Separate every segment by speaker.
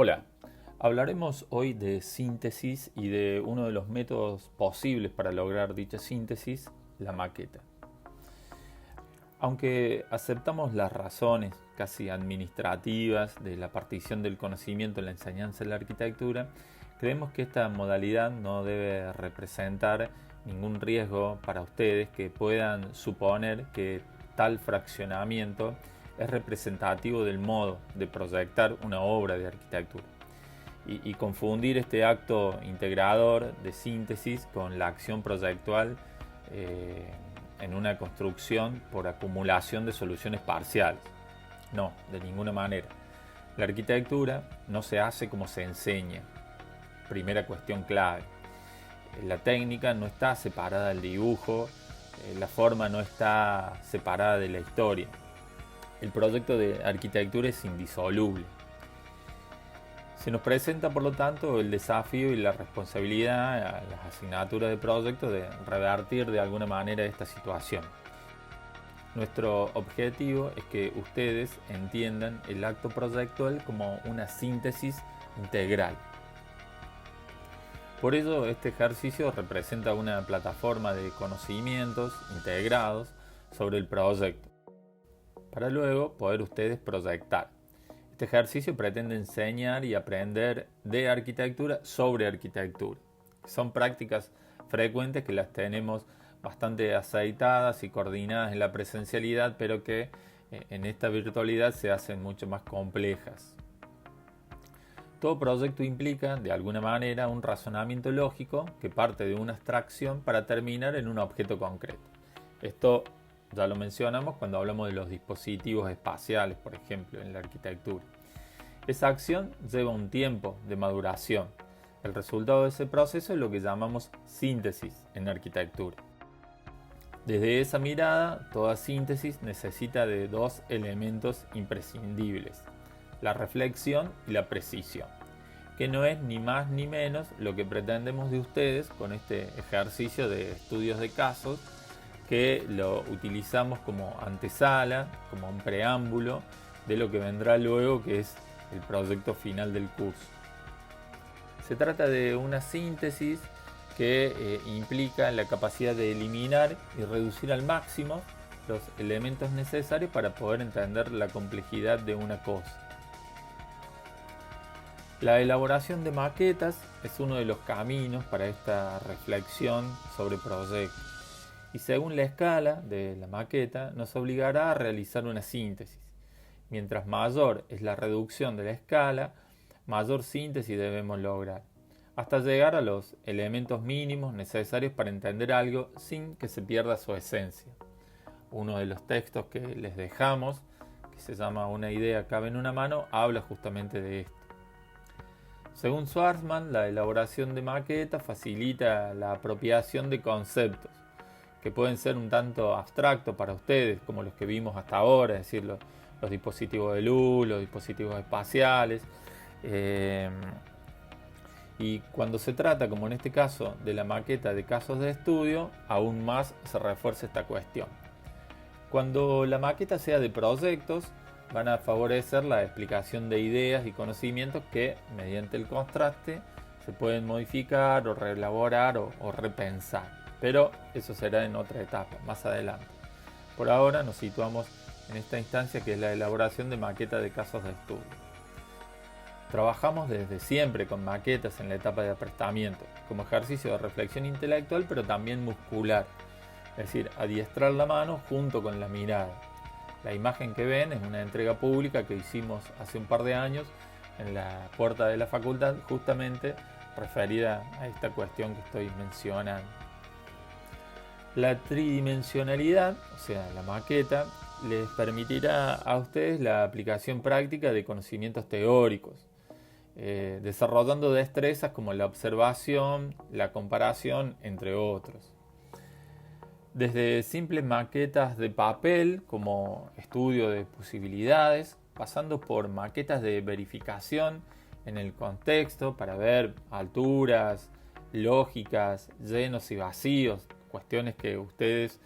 Speaker 1: Hola, hablaremos hoy de síntesis y de uno de los métodos posibles para lograr dicha síntesis, la maqueta. Aunque aceptamos las razones casi administrativas de la partición del conocimiento en la enseñanza de la arquitectura, creemos que esta modalidad no debe representar ningún riesgo para ustedes que puedan suponer que tal fraccionamiento es representativo del modo de proyectar una obra de arquitectura y confundir este acto integrador de síntesis con la acción proyectual en una construcción por acumulación de soluciones parciales. No, de ninguna manera. La arquitectura no se hace como se enseña. Primera cuestión clave. La técnica no está separada del dibujo, la forma no está separada de la historia. El proyecto de arquitectura es indisoluble. Se nos presenta, por lo tanto, el desafío y la responsabilidad a las asignaturas de proyecto de revertir de alguna manera esta situación. Nuestro objetivo es que ustedes entiendan el acto proyectual como una síntesis integral. Por ello, este ejercicio representa una plataforma de conocimientos integrados sobre el proyecto, para luego poder ustedes proyectar. Este ejercicio pretende enseñar y aprender de arquitectura sobre arquitectura. Son prácticas frecuentes que las tenemos bastante aceitadas y coordinadas en la presencialidad, pero que en esta virtualidad se hacen mucho más complejas. Todo proyecto implica, de alguna manera, un razonamiento lógico que parte de una abstracción para terminar en un objeto concreto. Esto ya lo mencionamos cuando hablamos de los dispositivos espaciales, por ejemplo, en la arquitectura. Esa acción lleva un tiempo de maduración. El resultado de ese proceso es lo que llamamos síntesis en arquitectura. Desde esa mirada, toda síntesis necesita de dos elementos imprescindibles: la reflexión y la precisión, que no es ni más ni menos lo que pretendemos de ustedes con este ejercicio de estudios de casos, que lo utilizamos como antesala, como un preámbulo de lo que vendrá luego, que es el proyecto final del curso. Se trata de una síntesis que implica la capacidad de eliminar y reducir al máximo los elementos necesarios para poder entender la complejidad de una cosa. La elaboración de maquetas es uno de los caminos para esta reflexión sobre proyectos, y según la escala de la maqueta nos obligará a realizar una síntesis. Mientras mayor es la reducción de la escala, mayor síntesis debemos lograr, hasta llegar a los elementos mínimos necesarios para entender algo sin que se pierda su esencia. Uno de los textos que les dejamos, que se llama Una idea cabe en una mano, habla justamente de esto. Según Schwarzman, la elaboración de maquetas facilita la apropiación de conceptos que pueden ser un tanto abstractos para ustedes, como los que vimos hasta ahora, es decir, los dispositivos de luz, los dispositivos espaciales. Y cuando se trata, como en este caso, de la maqueta de casos de estudio, aún más se refuerza esta cuestión. Cuando la maqueta sea de proyectos, van a favorecer la explicación de ideas y conocimientos que, mediante el contraste, se pueden modificar o reelaborar o repensar. Pero eso será en otra etapa, más adelante. Por ahora nos situamos en esta instancia, que es la elaboración de maquetas de casos de estudio. Trabajamos desde siempre con maquetas en la etapa de aprestamiento, como ejercicio de reflexión intelectual, pero también muscular, es decir, adiestrar la mano junto con la mirada. La imagen que ven es una entrega pública que hicimos hace un par de años en la puerta de la facultad, justamente referida a esta cuestión que estoy mencionando. La tridimensionalidad, o sea, la maqueta, les permitirá a ustedes la aplicación práctica de conocimientos teóricos, desarrollando destrezas como la observación, la comparación, entre otros. Desde simples maquetas de papel como estudio de posibilidades, pasando por maquetas de verificación en el contexto para ver alturas, lógicas, llenos y vacíos, cuestiones que ustedes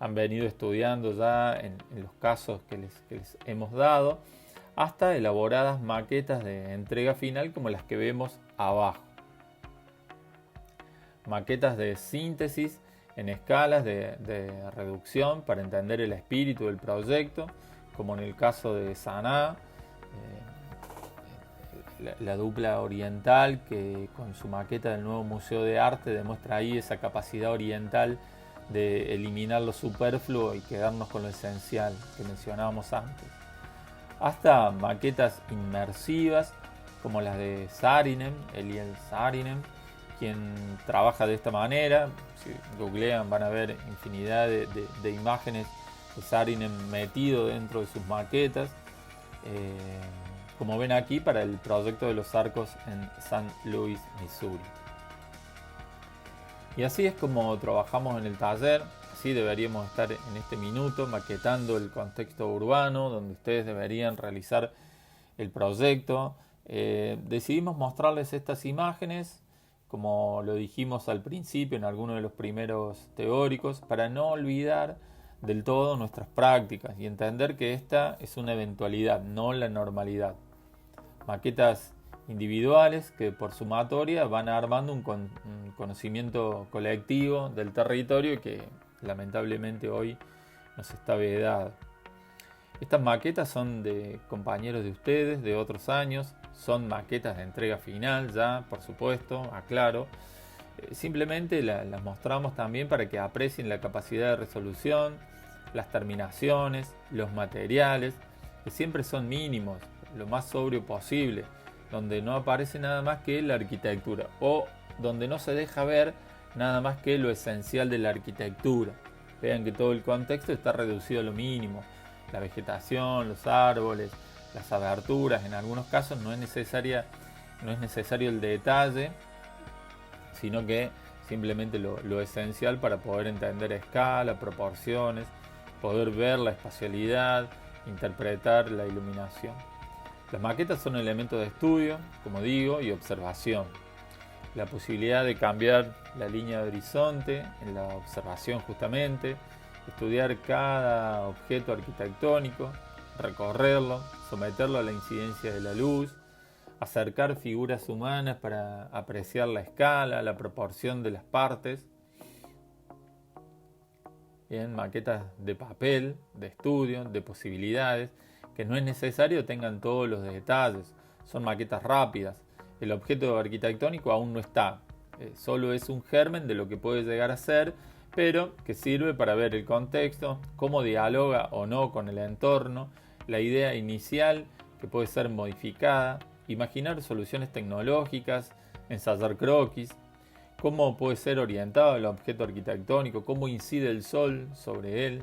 Speaker 1: han venido estudiando ya en los casos que les hemos dado, hasta elaboradas maquetas de entrega final como las que vemos abajo. Maquetas de síntesis en escalas de reducción para entender el espíritu del proyecto, como en el caso de Sanaa, la dupla oriental que con su maqueta del nuevo Museo de Arte demuestra ahí esa capacidad oriental de eliminar lo superfluo y quedarnos con lo esencial que mencionábamos antes. Hasta maquetas inmersivas como las de Saarinen, Eliel Saarinen, quien trabaja de esta manera. Si googlean van a ver infinidad de imágenes de Saarinen metido dentro de sus maquetas, como ven aquí para el proyecto de los arcos en St. Louis, Missouri. Y así es como trabajamos en el taller. Así deberíamos estar en este minuto maquetando el contexto urbano donde ustedes deberían realizar el proyecto. Decidimos mostrarles estas imágenes, como lo dijimos al principio en algunos de los primeros teóricos, para no olvidar del todo nuestras prácticas y entender que esta es una eventualidad, no la normalidad. Maquetas individuales que por sumatoria van armando un conocimiento colectivo del territorio que lamentablemente hoy nos está vedado. Estas maquetas son de compañeros de ustedes de otros años, son maquetas de entrega final ya, por supuesto, aclaro. Simplemente las mostramos también para que aprecien la capacidad de resolución, las terminaciones, los materiales, que siempre son mínimos, lo más sobrio posible, donde no aparece nada más que la arquitectura o donde no se deja ver nada más que lo esencial de la arquitectura. Vean que todo el contexto está reducido a lo mínimo, la vegetación, los árboles, las aberturas. En algunos casos no es necesario el detalle, sino que simplemente lo esencial para poder entender escala, proporciones, poder ver la espacialidad, interpretar la iluminación. Las maquetas son elementos de estudio, como digo, y observación. La posibilidad de cambiar la línea de horizonte en la observación justamente, estudiar cada objeto arquitectónico, recorrerlo, someterlo a la incidencia de la luz, acercar figuras humanas para apreciar la escala, la proporción de las partes. Bien, maquetas de papel, de estudio, de posibilidades, que no es necesario tengan todos los detalles, son maquetas rápidas. El objeto arquitectónico aún no está, solo es un germen de lo que puede llegar a ser, pero que sirve para ver el contexto, cómo dialoga o no con el entorno, la idea inicial que puede ser modificada, imaginar soluciones tecnológicas, ensayar croquis, cómo puede ser orientado el objeto arquitectónico, cómo incide el sol sobre él.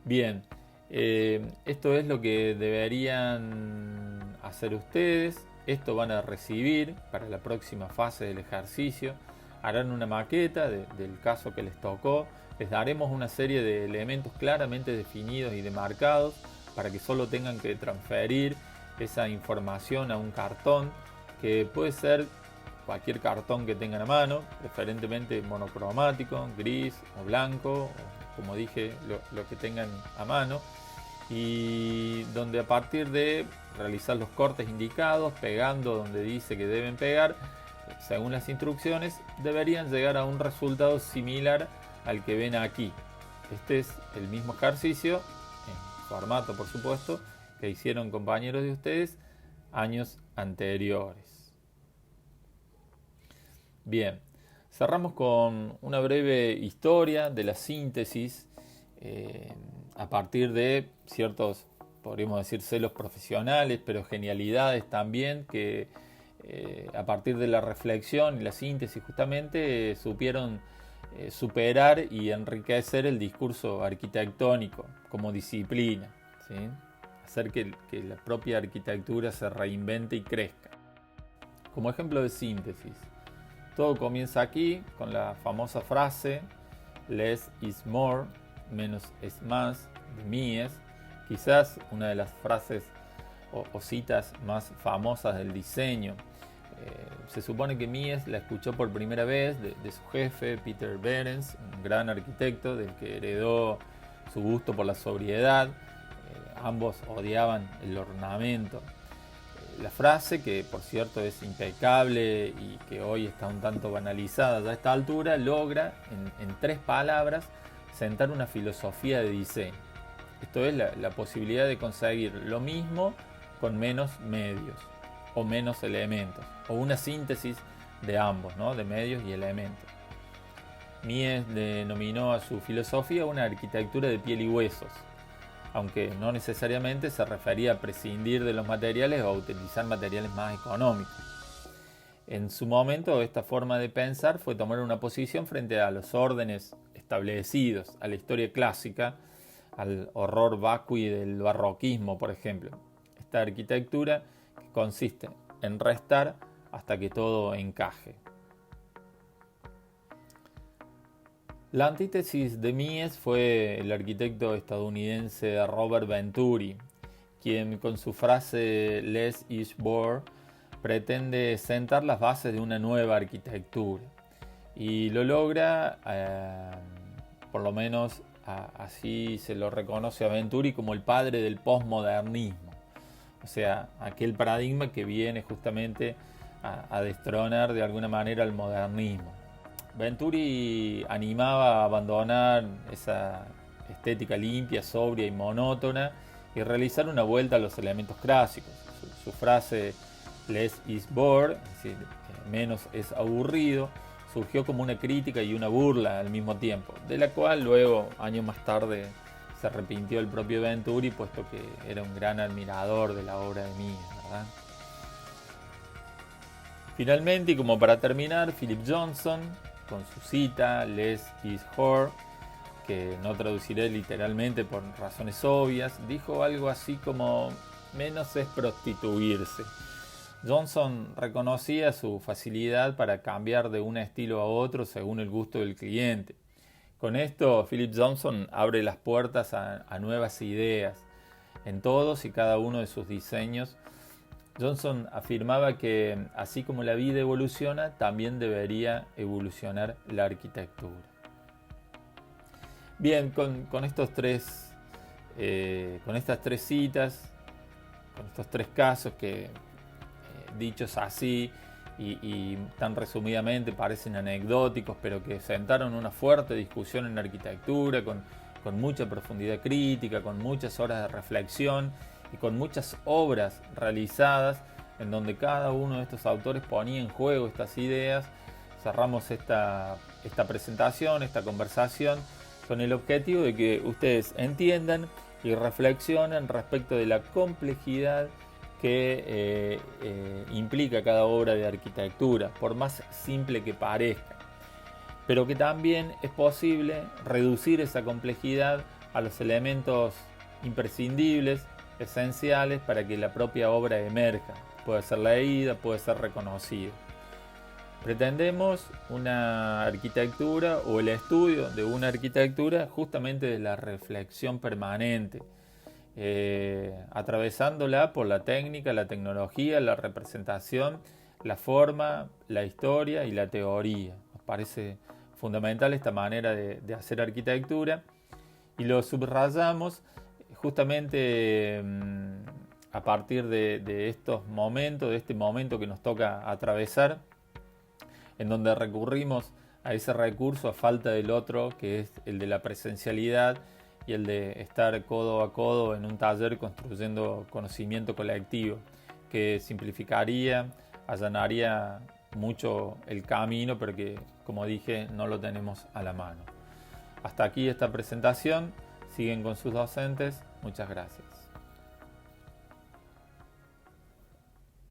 Speaker 1: Bien, esto es lo que deberían hacer ustedes. Esto van a recibir para la próxima fase del ejercicio. Harán una maqueta del caso que les tocó. Les daremos una serie de elementos claramente definidos y demarcados para que solo tengan que transferir esa información a un cartón, que puede ser cualquier cartón que tengan a mano, preferentemente monocromático, gris o blanco, o, como dije, lo que tengan a mano, y donde a partir de realizar los cortes indicados, pegando donde dice que deben pegar, según las instrucciones, deberían llegar a un resultado similar al que ven aquí. Este es el mismo ejercicio, en formato por supuesto, que hicieron compañeros de ustedes años anteriores. Bien, cerramos con una breve historia de la síntesis a partir de ciertos, podríamos decir, celos profesionales, pero genialidades también que a partir de la reflexión y la síntesis justamente supieron superar y enriquecer el discurso arquitectónico como disciplina, ¿sí? Hacer que la propia arquitectura se reinvente y crezca. Como ejemplo de síntesis, todo comienza aquí con la famosa frase less is more, menos es más, de Mies, quizás una de las frases o citas más famosas del diseño. Se supone que Mies la escuchó por primera vez de su jefe, Peter Behrens, un gran arquitecto del que heredó su gusto por la sobriedad. ambos odiaban el ornamento. La frase, que por cierto es impecable y que hoy está un tanto banalizada ya a esta altura, logra en 3 palabras sentar una filosofía de diseño. Esto es la posibilidad de conseguir lo mismo con menos medios o menos elementos, o una síntesis de ambos, ¿no? De medios y elementos. Mies denominó a su filosofía una arquitectura de piel y huesos, aunque no necesariamente se refería a prescindir de los materiales o a utilizar materiales más económicos. En su momento, esta forma de pensar fue tomar una posición frente a los órdenes establecidos, a la historia clásica, al horror vacui del barroquismo, por ejemplo. Esta arquitectura que consiste en restar hasta que todo encaje. La antítesis de Mies fue el arquitecto estadounidense Robert Venturi, quien con su frase "less is more" pretende sentar las bases de una nueva arquitectura. Y lo logra, por lo menos así se lo reconoce a Venturi, como el padre del posmodernismo. O sea, aquel paradigma que viene justamente a destronar de alguna manera el modernismo. Venturi animaba a abandonar esa estética limpia, sobria y monótona y realizar una vuelta a los elementos clásicos. Su frase "less is bored", es decir, menos es aburrido, surgió como una crítica y una burla al mismo tiempo, de la cual luego, años más tarde, se arrepintió el propio Venturi, puesto que era un gran admirador de la obra de Mies, ¿verdad? Finalmente, y como para terminar, Philip Johnson, con su cita "less is more", que no traduciré literalmente por razones obvias, dijo algo así como "menos es prostituirse". Johnson reconocía su facilidad para cambiar de un estilo a otro según el gusto del cliente. Con esto, Philip Johnson abre las puertas a nuevas ideas. En todos y cada uno de sus diseños, Johnson afirmaba que, así como la vida evoluciona, también debería evolucionar la arquitectura. Bien, con estas tres citas, con estos 3 casos que, dichos así y tan resumidamente, parecen anecdóticos, pero que sentaron una fuerte discusión en la arquitectura, con mucha profundidad crítica, con muchas horas de reflexión y con muchas obras realizadas en donde cada uno de estos autores ponía en juego estas ideas. Cerramos esta presentación, esta conversación, con el objetivo de que ustedes entiendan y reflexionen respecto de la complejidad que implica cada obra de arquitectura, por más simple que parezca, pero que también es posible reducir esa complejidad a los elementos imprescindibles, esenciales para que la propia obra emerja, puede ser leída, puede ser reconocida. Pretendemos una arquitectura o el estudio de una arquitectura justamente de la reflexión permanente, atravesándola por la técnica, la tecnología, la representación, la forma, la historia y la teoría. Nos parece fundamental esta manera de hacer arquitectura y lo subrayamos justamente a partir de estos momentos, de este momento que nos toca atravesar, en donde recurrimos a ese recurso a falta del otro, que es el de la presencialidad y el de estar codo a codo en un taller construyendo conocimiento colectivo, que simplificaría, allanaría mucho el camino, pero que, como dije, no lo tenemos a la mano. Hasta aquí esta presentación. Siguen con sus docentes. Muchas gracias.